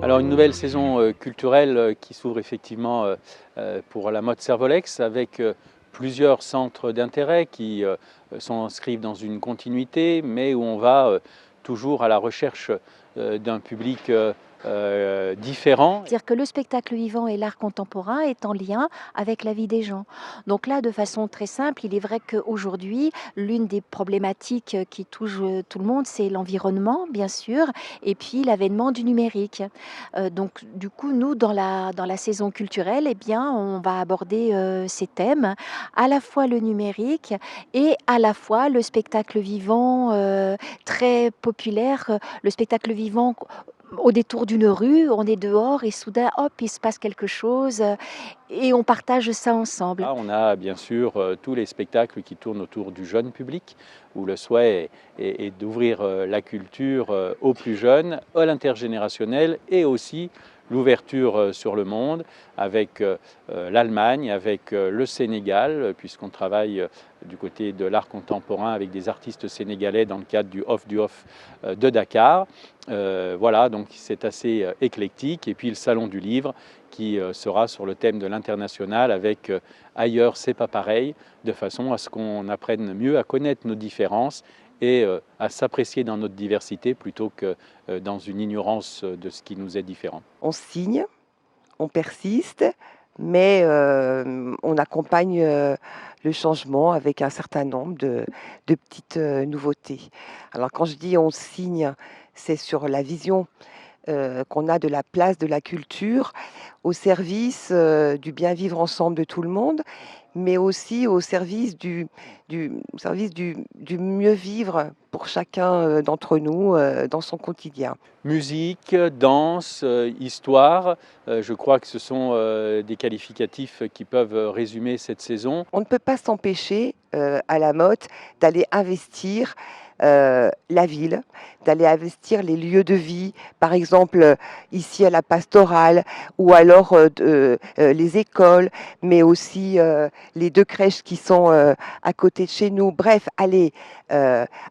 Alors une nouvelle saison culturelle qui s'ouvre effectivement pour la mode Servolex avec plusieurs centres d'intérêt qui s'inscrivent dans une continuité, mais où on va toujours à la recherche d'un public différent. C'est-à-dire que le spectacle vivant et l'art contemporain est en lien avec la vie des gens. Donc là, de façon très simple, il est vrai qu'aujourd'hui, l'une des problématiques qui touche tout le monde, c'est l'environnement, bien sûr, et puis l'avènement du numérique. Donc du coup, nous, dans la saison culturelle, eh bien, on va aborder ces thèmes, à la fois le numérique et à la fois le spectacle vivant très populaire, le spectacle vivant au détour d'une rue, on est dehors et soudain, hop, il se passe quelque chose et on partage ça ensemble. Là, on a bien sûr tous les spectacles qui tournent autour du jeune public, où le souhait est d'ouvrir la culture aux plus jeunes, à l'intergénérationnel et aussi l'ouverture sur le monde avec l'Allemagne, avec le Sénégal, puisqu'on travaille du côté de l'art contemporain avec des artistes sénégalais dans le cadre du Off de Dakar. Voilà, donc c'est assez éclectique. Et puis le Salon du Livre qui sera sur le thème de l'international avec ailleurs c'est pas pareil, de façon à ce qu'on apprenne mieux à connaître nos différences et à s'apprécier dans notre diversité plutôt que dans une ignorance de ce qui nous est différent. On signe, on persiste, mais on accompagne le changement avec un certain nombre de petites nouveautés. Alors quand je dis on signe, c'est sur la vision qu'on a de la place de la culture au service du bien vivre ensemble de tout le monde, mais aussi au service du mieux vivre pour chacun d'entre nous dans son quotidien. Musique, danse, histoire, je crois que ce sont des qualificatifs qui peuvent résumer cette saison. On ne peut pas s'empêcher à la Motte d'aller investir la ville, d'aller investir les lieux de vie, par exemple ici à la Pastorale, ou alors les écoles, mais aussi les 2 crèches qui sont à côté de chez nous. Bref, aller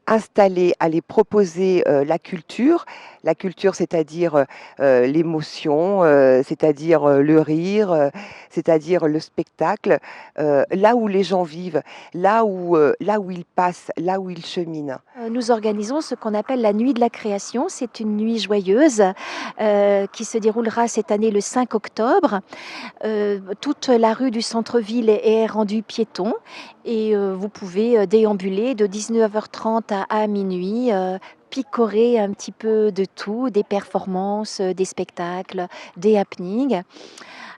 installer, aller proposer la culture, c'est-à-dire l'émotion, c'est-à-dire le rire, c'est-à-dire le spectacle, là où les gens vivent, là où ils passent, là où ils cheminent. Nous organisons ce qu'on appelle la nuit de la création. C'est une nuit joyeuse qui se déroulera cette année le 5 octobre. Toute la rue du centre-ville est rendue piéton et vous pouvez déambuler de 19h30 à minuit, picorer un petit peu de tout, des performances, des spectacles, des happenings.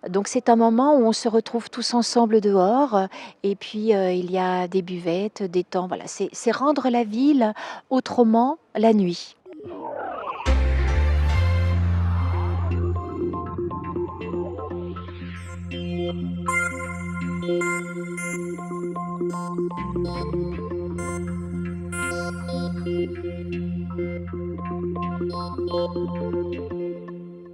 Donc c'est un moment où on se retrouve tous ensemble dehors et puis il y a des buvettes, des temps. Voilà, c'est rendre la ville autrement la nuit.